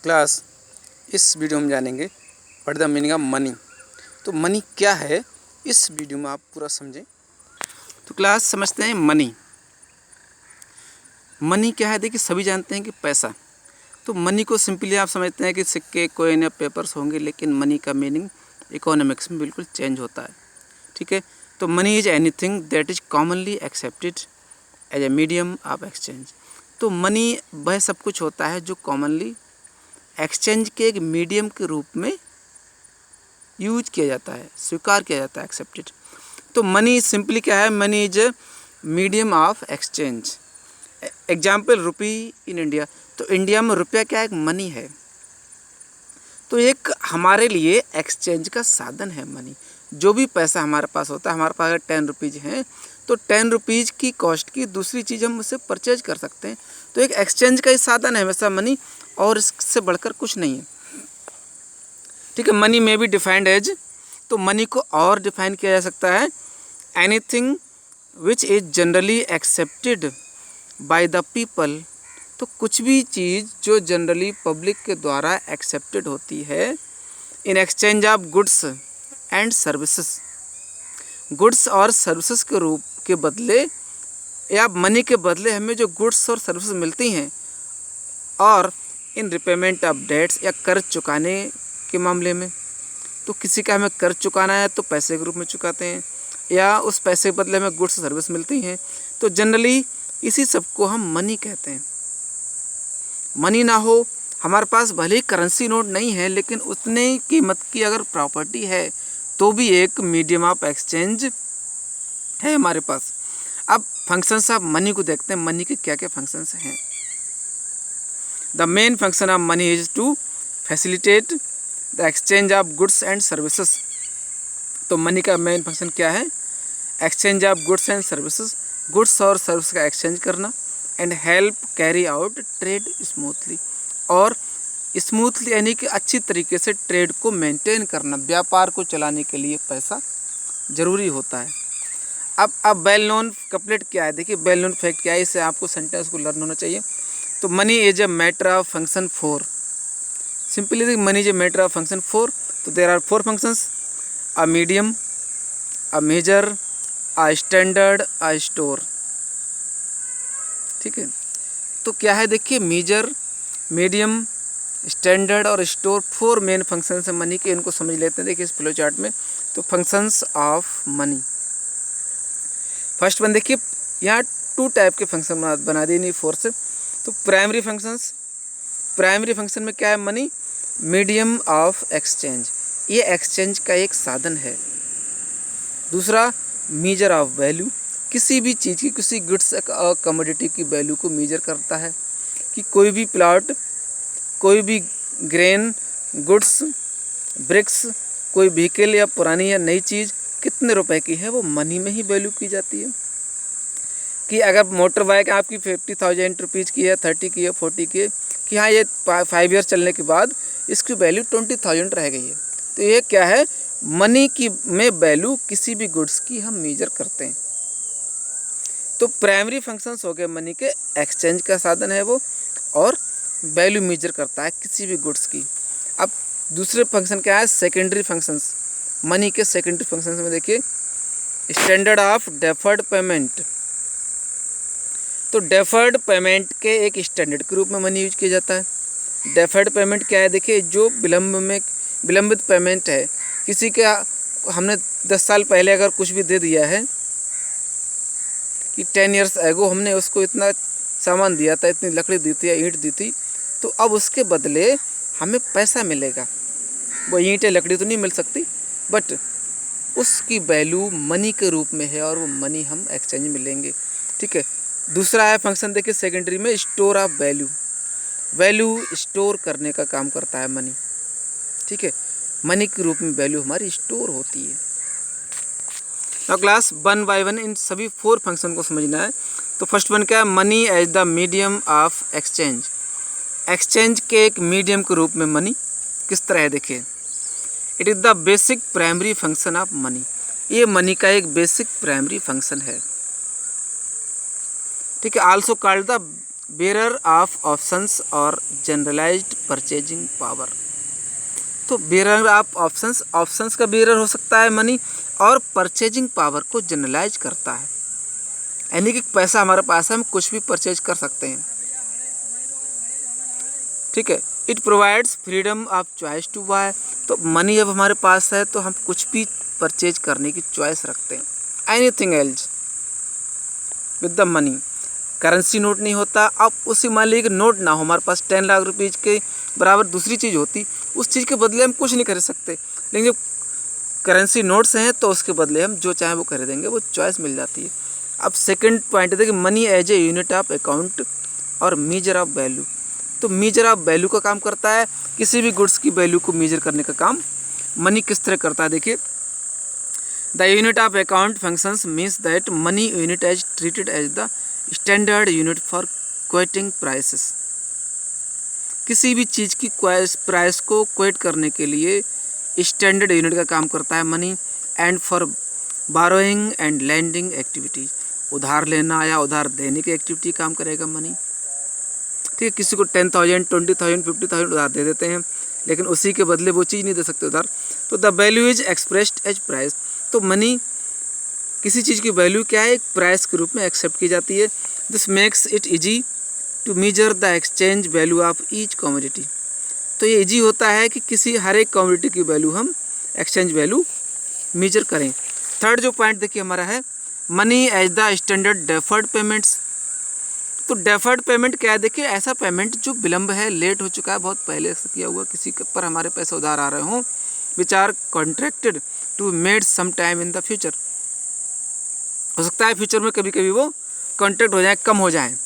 Class इस video में जानेंगे what the meaning of money. तो मनी क्या है इस वीडियो में आप पूरा समझें। तो क्लास समझते हैं मनी। मनी क्या है, देखिए सभी जानते हैं कि पैसा। तो मनी को सिंपली आप समझते हैं कि सिक्के, कोइन या पेपर्स होंगे, लेकिन मनी का मीनिंग इकोनॉमिक्स में बिल्कुल चेंज होता है। ठीक है, तो money is anything that is commonly accepted as a medium of exchange. तो मनी वह सब कुछ होता है जो कॉमनली एक्सचेंज के एक मीडियम के रूप में यूज किया जाता है, स्वीकार किया जाता है, एक्सेप्टेड। तो मनी सिंपली क्या है, money is A medium of exchange. Example rupee in India. तो इंडिया में रुपया क्या एक मनी है, तो एक हमारे लिए एक्सचेंज का साधन है मनी। जो भी पैसा हमारे पास होता है, हमारे पास अगर 10 रुपीज़ हैं तो 10 रुपीज़ की कॉस्ट की दूसरी चीज़ हम उससे परचेज कर सकते हैं। तो एक एक्सचेंज का ही साधन है हमेशा मनी, और इससे बढ़कर कुछ नहीं है। ठीक है, मनी में भी डिफाइंड एज, तो मनी को और डिफाइन किया जा सकता है anything which is generally accepted by the people. तो कुछ भी चीज़ जो जनरली पब्लिक के द्वारा एक्सेप्टेड होती है in exchange of goods and services. Goods और सर्विसेज के रूप के बदले या मनी के बदले हमें जो गुड्स और सर्विसेज मिलती हैं, और इन रिपेमेंट ऑफ डेट्स या कर्ज चुकाने के मामले में। तो किसी का हमें कर्ज चुकाना है तो पैसे के रूप में चुकाते हैं, या उस पैसे के बदले हमें गुड्स सर्विस मिलती हैं। तो जनरली इसी सब को हम मनी कहते हैं। मनी ना हो, हमारे पास भले ही करेंसी नोट नहीं है, लेकिन उतने कीमत की अगर प्रॉपर्टी है तो भी एक मीडियम ऑफ एक्सचेंज है हमारे पास। अब फंक्शंस ऑफ मनी को देखते हैं, मनी के क्या क्या फंक्शंस हैं। The main function of money is to facilitate the exchange of goods and services. तो मनी का मेन फंक्शन क्या है, exchange of goods and services, goods और सर्विस का एक्सचेंज करना, and help carry out trade smoothly, और smoothly यानी कि अच्छी तरीके से ट्रेड को मेंटेन करना। व्यापार को चलाने के लिए पैसा ज़रूरी होता है। अब वेल नोन कपलेट क्या है, देखिए वेल नोन फैक्ट क्या है, इससे आपको सेंटेंस को लर्न होना चाहिए। तो money is a matter of function 4। Simply money is a matter of function 4। तो there are 4 functions, a medium, a measure, a standard, a store. ठीक है, तो क्या है देखिए, मेजर, मीडियम, स्टैंडर्ड और स्टोर 4 मेन फंक्शंस हैं मनी के। इनको समझ लेते हैं देखिए इस फ्लो चार्ट में। तो functions of money, first one देखिए, यहाँ 2 टाइप के फंक्शन बना दिए, नहीं 4 से। तो प्राइमरी फंक्शंस, प्राइमरी फंक्शन में क्या है मनी, मीडियम ऑफ एक्सचेंज, ये एक्सचेंज का एक साधन है। दूसरा मेजर ऑफ वैल्यू, किसी भी चीज़ की, किसी गुड्स कमोडिटी की वैल्यू को मेजर करता है कि कोई भी प्लॉट, कोई भी ग्रेन, गुड्स, ब्रिक्स, कोई व्हीकल या पुरानी या नई चीज़ कितने रुपए की है, वो मनी में ही वैल्यू की जाती है। कि अगर मोटर बाइक आपकी 50,000 रुपीज़ की है, 30 की है, 40 की है, कि हाँ ये 5 ईयर्स चलने के बाद इसकी वैल्यू 20,000 रह गई है। तो ये क्या है, मनी की में वैल्यू किसी भी गुड्स की हम मेजर करते हैं। तो प्राइमरी फंक्शंस हो गए मनी के, एक्सचेंज का साधन है वो, और वैल्यू मेजर करता है किसी भी गुड्स की। अब दूसरे फंक्शन क्या है, सेकेंडरी फंक्शंस। मनी के सेकेंडरी फंक्शंस में देखिए, स्टैंडर्ड ऑफ डेफर्ड पेमेंट। तो डेफर्ड पेमेंट के एक स्टैंडर्ड के रूप में मनी यूज किया जाता है। डेफर्ड पेमेंट क्या है देखिए, जो विलंबित पेमेंट है। किसी का हमने 10 साल पहले अगर कुछ भी दे दिया है कि 10 ईयर्स एगो हमने उसको इतना सामान दिया था, इतनी लकड़ी दी थी या ईंट दी थी, तो अब उसके बदले हमें पैसा मिलेगा। वो ईंट या लकड़ी तो नहीं मिल सकती, बट उसकी वैल्यू मनी के रूप में है, और वो मनी हम एक्सचेंज में लेंगे। ठीक है, दूसरा है फंक्शन देखिए सेकेंडरी में, store of value. Value store करने का काम करता है मनी। ठीक है, मनी के रूप में वैल्यू हमारी स्टोर होती है। अब क्लास 1 बाय 1 इन सभी 4 फंक्शन को समझना है। तो फर्स्ट वन क्या है, money as the medium of exchange. Exchange के एक मीडियम के रूप में मनी किस तरह है देखिए, it is the basic primary function of money. ये मनी का एक बेसिक प्राइमरी फंक्शन है। ठीक है, also called the bearer of options और जनरलाइज्ड परचेजिंग पावर। तो बेरर ऑफ ऑप्शंस, ऑप्शंस का बेरर हो सकता है मनी, और परचेजिंग पावर को जनरलाइज करता है, यानी कि पैसा हमारे पास है, हम कुछ भी परचेज कर सकते हैं। ठीक है। It provides freedom of choice to buy. तो मनी जब हमारे पास है तो हम कुछ भी परचेज करने की चॉइस रखते हैं, anything else with the money. Currency note नहीं होता। अब उसी मान लीजिए कि नोट ना हो, हमारे पास 10 लाख रुपीज़ के बराबर दूसरी चीज़ होती, उस चीज़ के बदले हम कुछ नहीं खरीद सकते। लेकिन जब करेंसी नोट्स हैं तो उसके बदले हम जो चाहें वो खरीदेंगे, वो चॉइस मिल जाती है। अब सेकंड पॉइंट है कि money as a unit of account और मीजर ऑफ वैल्यू। तो मीजर ऑफ वैल्यू का काम करता है, किसी भी गुड्स की वैल्यू को मीजर करने का काम मनी किस तरह करता है। देखिए, the unit of account functions means that money unit as treated as the standard unit for quoting prices. किसी भी चीज़ की प्राइस को क्वेट करने के लिए स्टैंडर्ड यूनिट का काम करता है money. And for borrowing and lending activity, उधार लेना या उधार देने की एक्टिविटी काम करेगा मनी। ठीक है, किसी को 10,000, 20,000, 50,000 उधार दे देते हैं, लेकिन उसी के बदले वो चीज़ नहीं दे सकते उधार। तो the value is expressed as price. तो मनी, किसी चीज़ की वैल्यू क्या है, एक प्राइस के रूप में एक्सेप्ट की जाती है। This makes it easy to measure the exchange value of each commodity. तो ये इजी होता है कि किसी हर एक कमोडिटी की वैल्यू हम एक्सचेंज वैल्यू मेजर करें। थर्ड जो पॉइंट देखिए हमारा है, money as the standard deferred payments. तो डेफर्ड पेमेंट क्या है, देखिए ऐसा पेमेंट जो विलंब है, लेट हो चुका है, बहुत पहले से किया हुआ, किसी पर हमारे पैसे उधार आ रहे हों, which are contracted to made some time in the future. हो सकता है फ्यूचर में कभी कभी वो कॉन्ट्रैक्ट हो जाए, कम हो जाए,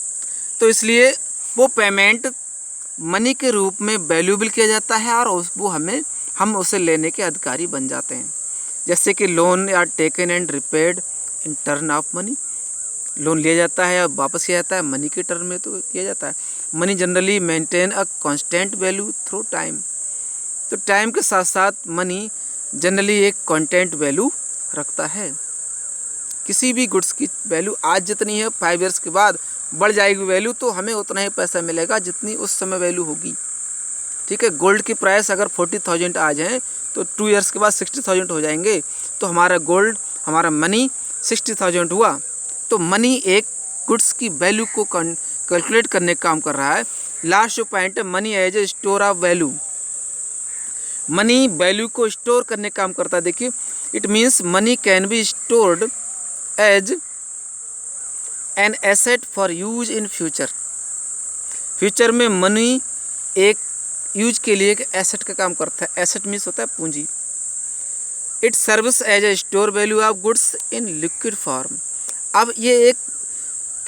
तो इसलिए वो पेमेंट मनी के रूप में वैल्यूएबल किया जाता है और वो हम उसे लेने के अधिकारी बन जाते हैं। जैसे कि लोन या taken and repaid in turn off money, loan लिया जाता है और वापस किया जाता है मनी के टर्म में तो किया जाता है। Money generally maintain a constant value through time. तो टाइम के साथ साथ मनी जनरली एक कांस्टेंट वैल्यू रखता है। किसी भी गुड्स की वैल्यू आज जितनी है, 5 ईयर्स के बाद बढ़ जाएगी वैल्यू, तो हमें उतना ही पैसा मिलेगा जितनी उस समय वैल्यू होगी। ठीक है, गोल्ड की प्राइस अगर 40,000 आज है तो 2 ईयर्स के बाद 60,000 हो जाएंगे, तो हमारा गोल्ड, हमारा मनी 60,000 हुआ। तो मनी एक गुड्स की वैल्यू को कैलकुलेट करने का काम कर रहा है। लास्ट जो पॉइंट है, money as a store of value. Money value को स्टोर करने का काम करता है। देखिए, it means money can be stored as an asset for use in future. Future में मनी एक यूज के लिए एक एसेट का काम करता है। एसेट मीन्स होता है पूंजी। It serves as a store value of goods in liquid form. अब ये एक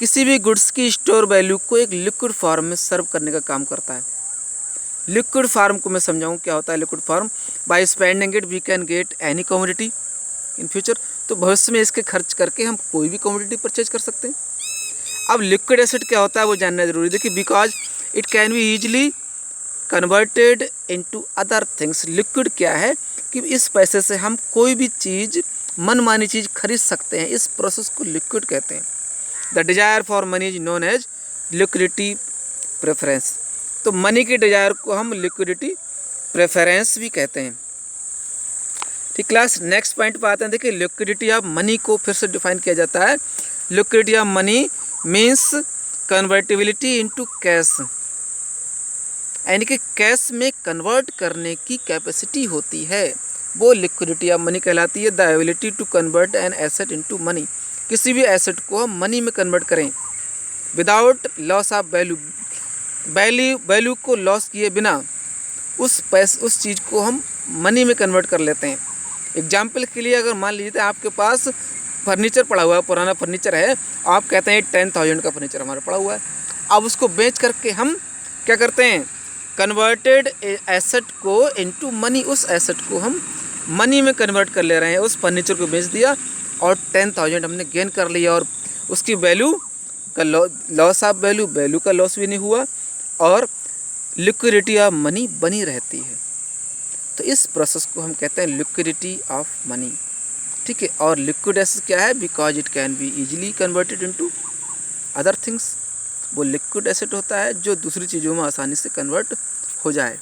किसी भी गुड्स की स्टोर वैल्यू को एक लिक्विड फॉर्म में सर्व करने का काम करता है। लिक्विड फॉर्म को मैं समझाऊँ क्या होता है liquid form. By spending it we can get any commodity in future. तो भविष्य में इसके खर्च करके हम कोई भी कमोडिटी परचेज कर सकते हैं। अब लिक्विड एसेट क्या होता है वो जानना जरूरी है। देखिए, because it can be easily converted into other things. Liquid क्या है कि इस पैसे से हम कोई भी चीज़, मनमानी चीज़ खरीद सकते हैं। इस प्रोसेस को लिक्विड कहते हैं। The desire for money is known as liquidity preference. तो मनी के डिजायर को हम लिक्विडिटी प्रेफरेंस भी कहते हैं। ठीक क्लास, नेक्स्ट पॉइंट पर आते हैं। देखिए, लिक्विडिटी ऑफ मनी को फिर से डिफाइन किया जाता है। Liquidity of money means convertibility into cash, यानी कि कैश में कन्वर्ट करने की कैपेसिटी होती है, वो लिक्विडिटी ऑफ मनी कहलाती है। The ability to convert an asset into money. किसी भी एसेट को हम मनी में कन्वर्ट करें without loss of value. Value को लॉस किए बिना उस चीज़ को हम मनी में कन्वर्ट कर लेते हैं। एग्जाम्पल के लिए, अगर मान लीजिए आपके पास फर्नीचर पड़ा हुआ है, पुराना फर्नीचर है, आप कहते हैं 10,000 का फर्नीचर हमारा पड़ा हुआ है। अब उसको बेच करके हम क्या करते हैं, कन्वर्टेड एसेट को इनटू मनी। उस एसेट को हम मनी में कन्वर्ट कर ले रहे हैं। उस फर्नीचर को बेच दिया और 10,000 हमने गेन कर लिया, और उसकी वैल्यू का लॉस ऑफ वैल्यू का लॉस भी नहीं हुआ, और लिक्विडिटी ऑफ मनी बनी रहती है। तो इस प्रोसेस को हम कहते हैं लिक्विडिटी ऑफ मनी। ठीक है, और लिक्विड एसेट क्या है, because it can be easily converted into other things. वो लिक्विड एसेट होता है जो दूसरी चीज़ों में आसानी से कन्वर्ट हो जाए।